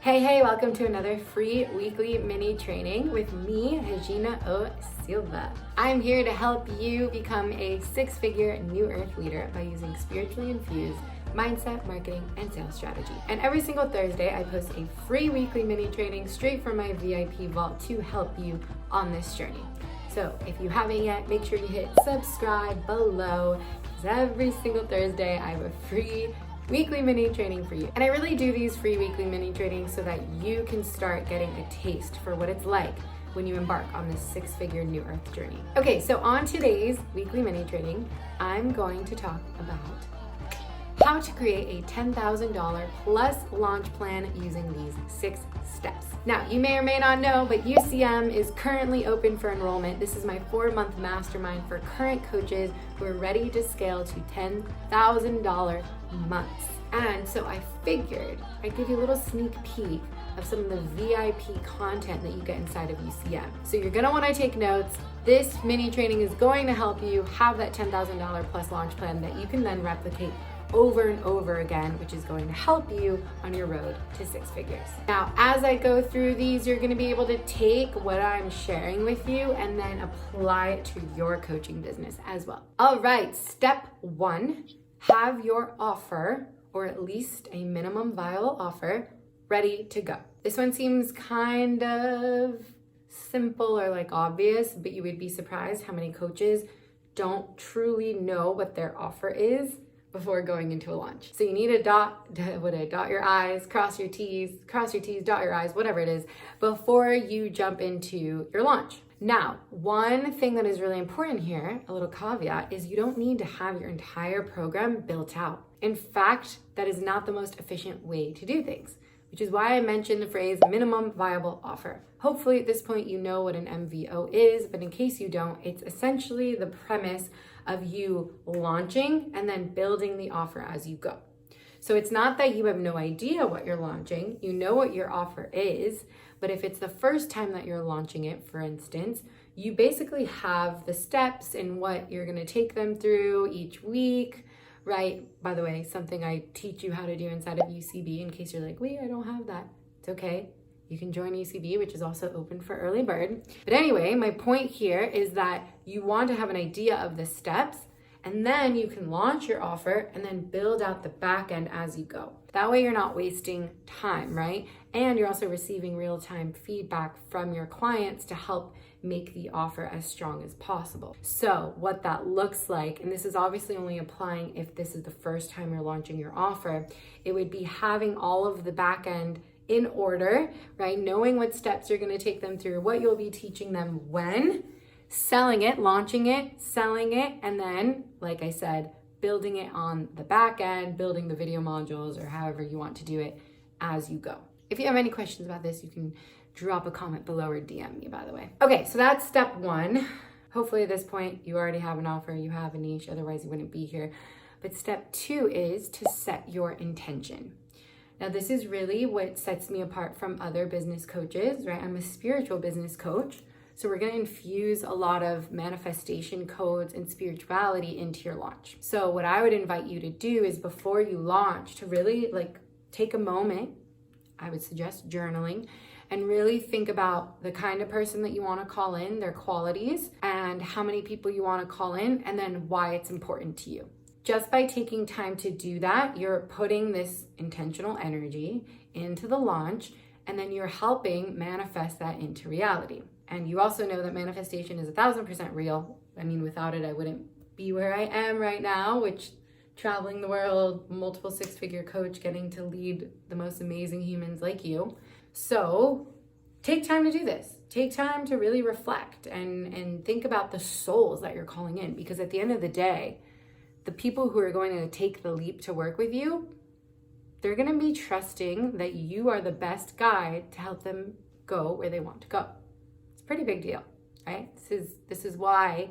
Hey, welcome to another free weekly mini training with me, 𝗆cie𝘂𝗿𝗍. I'm here to help you become a six-figure New Earth leader by using spiritually infused mindset, marketing, and sales strategy. And every single Thursday, I post a free weekly mini training straight from my VIP vault to help you on this journey. So if you haven't yet, make sure you hit subscribe below, because every single Thursday, I have a free weekly mini training for you. And I really do these free weekly mini trainings so that you can start getting a taste for what it's like when you embark on this six-figure New Earth journey. Okay, so on today's weekly mini training, I'm going to talk about how to create a $10,000 plus launch plan using these 6 steps. Now, you may or may not know, but UCM is currently open for enrollment. This is my 4-month mastermind for current coaches who are ready to scale to $10,000 months. And so I figured I'd give you a little sneak peek of some of the VIP content that you get inside of UCM. So you're gonna wanna take notes. This mini training is going to help you have that $10,000 plus launch plan that you can then replicate over and over again, which is going to help you on your road to 6 figures. Now, as I go through these, you're going to be able to take what I'm sharing with you and then apply it to your coaching business as well. All right, step 1, have your offer, or at least a minimum viable offer, ready to go. This one seems kind of simple or like obvious, but you would be surprised how many coaches don't truly know what their offer is before going into a launch. So you need to dot your I's, cross your T's, dot your I's, whatever it is, before you jump into your launch. Now, one thing that is really important here, a little caveat, is you don't need to have your entire program built out. In fact, that is not the most efficient way to do things, which is why I mentioned the phrase minimum viable offer. Hopefully at this point you know what an MVO is, but in case you don't, it's essentially the premise of you launching and then building the offer as you go. So it's not that you have no idea what you're launching, you know what your offer is, but if it's the first time that you're launching it, for instance, you basically have the steps and what you're gonna take them through each week, right? By the way, something I teach you how to do inside of UCB, in case you're like, wait, I don't have that. It's okay. You can join UCB, which is also open for early bird. But anyway, my point here is that you want to have an idea of the steps, and then you can launch your offer and then build out the back end as you go. That way you're not wasting time, right? And you're also receiving real-time feedback from your clients to help make the offer as strong as possible. So what that looks like, and this is obviously only applying if this is the first time you're launching your offer, it would be having all of the back end in order, right? Knowing what steps you're going to take them through, what you'll be teaching them when, selling it, launching it, selling it, and then, like I said, building it on the back end, building the video modules or however you want to do it as you go. If you have any questions about this, you can drop a comment below or DM me, by the way. Okay, so that's step 1. Hopefully at this point you already have an offer, you have a niche, otherwise you wouldn't be here. But step 2 is to set your intention. Now, this is really what sets me apart from other business coaches, right? I'm a spiritual business coach. So we're going to infuse a lot of manifestation codes and spirituality into your launch. So what I would invite you to do is before you launch to really take a moment, I would suggest journaling, and really think about the kind of person that you want to call in, their qualities, and how many people you want to call in, and then why it's important to you. Just by taking time to do that, you're putting this intentional energy into the launch, and then you're helping manifest that into reality. And you also know that manifestation is 1,000% real. I mean, without it, I wouldn't be where I am right now, which traveling the world, multiple 6-figure coach, getting to lead the most amazing humans like you. So take time to do this. Take time to really reflect and think about the souls that you're calling in, because at the end of the day, the people who are going to take the leap to work with you, they're going to be trusting that you are the best guide to help them go where they want to go. It's a pretty big deal, right? This is why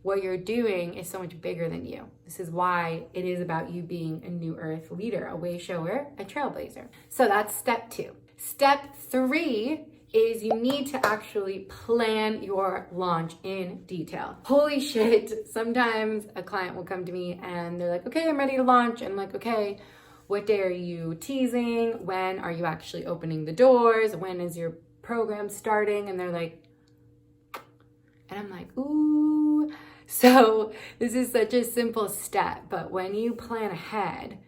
what you're doing is so much bigger than you. This is why it is about you being a New Earth leader, a way shower, a trailblazer. So that's step 2. Step 3 is you need to actually plan your launch in detail. Holy shit, sometimes a client will come to me and they're like, okay, I'm ready to launch. And I'm like, okay, what day are you teasing? When are you actually opening the doors? When is your program starting? And they're like, and I'm like, ooh. So this is such a simple step, but when you plan ahead,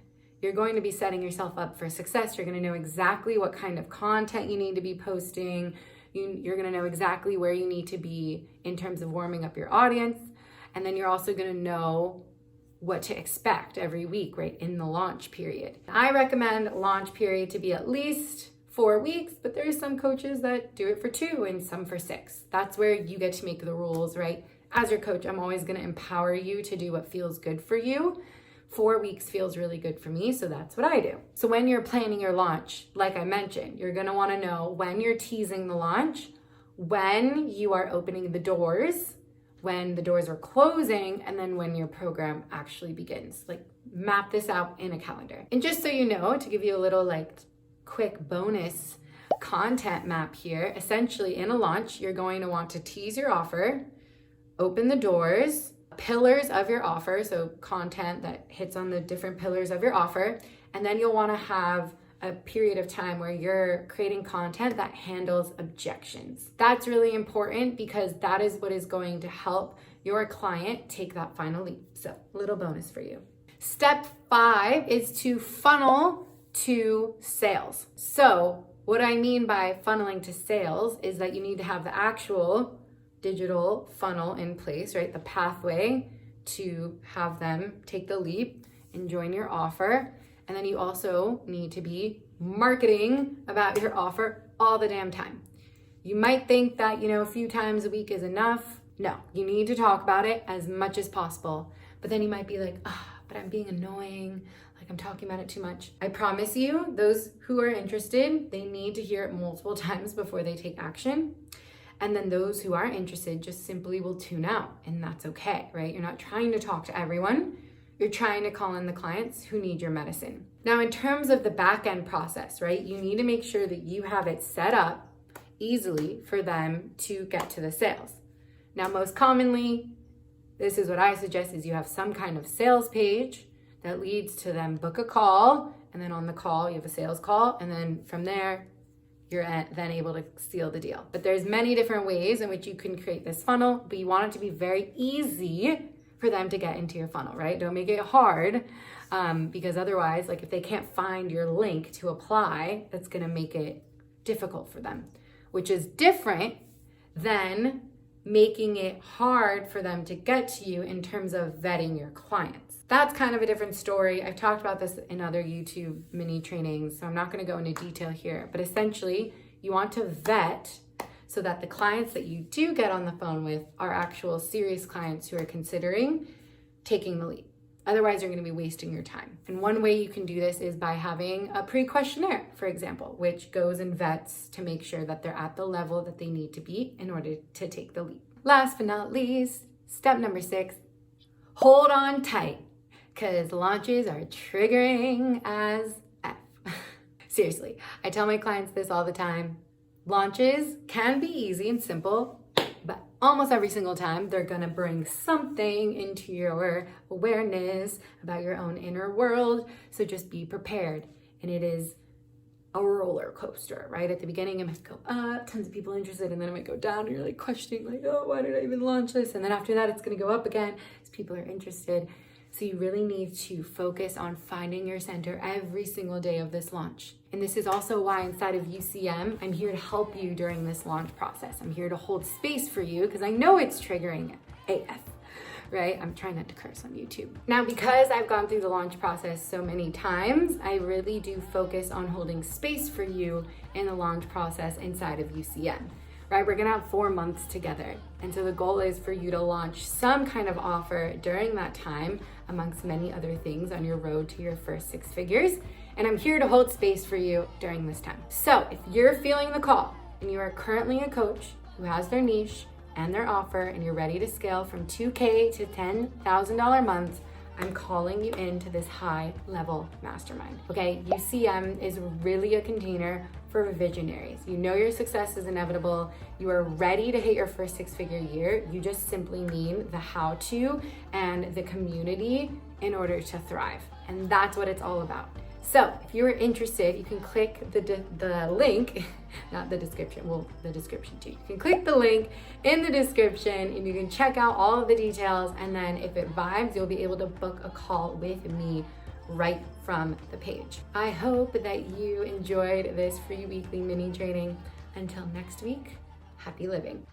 you're going to be setting yourself up for success. You're going to know exactly what kind of content you need to be posting. You're going to know exactly where you need to be in terms of warming up your audience. And then you're also going to know what to expect every week, right, in the launch period. I recommend launch period to be at least 4 weeks, but there are some coaches that do it for 2 and some for 6. That's where you get to make the rules, right? As your coach, I'm always going to empower you to do what feels good for you. 4 weeks feels really good for me, so that's what I do. So when you're planning your launch, like I mentioned, you're going to want to know when you're teasing the launch, when you are opening the doors, when the doors are closing, and then when your program actually begins. Like, map this out in a calendar. And just so you know, to give you a little like quick bonus content map here, essentially in a launch, you're going to want to tease your offer, open the doors, pillars of your offer, so content that hits on the different pillars of your offer, and then you'll want to have a period of time where you're creating content that handles objections. That's really important because that is what is going to help your client take that final leap. So, little bonus for you. Step 5 is to funnel to sales. So, what I mean by funneling to sales is that you need to have the actual digital funnel in place, right? The pathway to have them take the leap and join your offer. And then you also need to be marketing about your offer all the damn time. You might think that, a few times a week is enough. No, you need to talk about it as much as possible. But then you might be like, but I'm being annoying. Like, I'm talking about it too much. I promise you, those who are interested, they need to hear it multiple times before they take action. And then those who aren't interested just simply will tune out, and that's okay, right? You're not trying to talk to everyone. You're trying to call in the clients who need your medicine. Now, in terms of the back end process, right, you need to make sure that you have it set up easily for them to get to the sales. Now, most commonly, this is what I suggest, is you have some kind of sales page that leads to them book a call, and then on the call, you have a sales call, and then from there, you're then able to seal the deal. But there's many different ways in which you can create this funnel, but you want it to be very easy for them to get into your funnel, right? Don't make it hard, because otherwise, like, if they can't find your link to apply, that's gonna make it difficult for them, which is different than making it hard for them to get to you in terms of vetting your clients. That's kind of a different story. I've talked about this in other YouTube mini trainings, so I'm not going to go into detail here. But essentially, you want to vet so that the clients that you do get on the phone with are actual serious clients who are considering taking the leap. Otherwise, you're going to be wasting your time. And one way you can do this is by having a pre-questionnaire, for example, which goes and vets to make sure that they're at the level that they need to be in order to take the leap. Last but not least, step number 6, hold on tight, because launches are triggering as F. Seriously, I tell my clients this all the time. Launches can be easy and simple, but almost every single time they're gonna bring something into your awareness about your own inner world. So just be prepared. And it is a roller coaster, right? At the beginning, it might go up, tons of people interested, and then it might go down, and you're like questioning, like, oh, why did I even launch this? And then after that, it's gonna go up again as people are interested. So you really need to focus on finding your center every single day of this launch. And this is also why inside of UCM, I'm here to help you during this launch process. I'm here to hold space for you because I know it's triggering AF, right? I'm trying not to curse on YouTube. Now, because I've gone through the launch process so many times, I really do focus on holding space for you in the launch process inside of UCM. Right, we're gonna have 4 months together. And so the goal is for you to launch some kind of offer during that time, amongst many other things on your road to your first 6 figures. And I'm here to hold space for you during this time. So if you're feeling the call and you are currently a coach who has their niche and their offer and you're ready to scale from $2,000 to $10,000 a month, I'm calling you into this high level mastermind. Okay, UCM is really a container for visionaries. You know your success is inevitable. You are ready to hit your first 6-figure year. You just simply need the how-to and the community in order to thrive. And that's what it's all about. So if you're interested, you can click the link, not the description, well, the description too. You can click the link in the description and you can check out all of the details. And then if it vibes, you'll be able to book a call with me right from the page. I hope that you enjoyed this free weekly mini training. Until next week, happy living.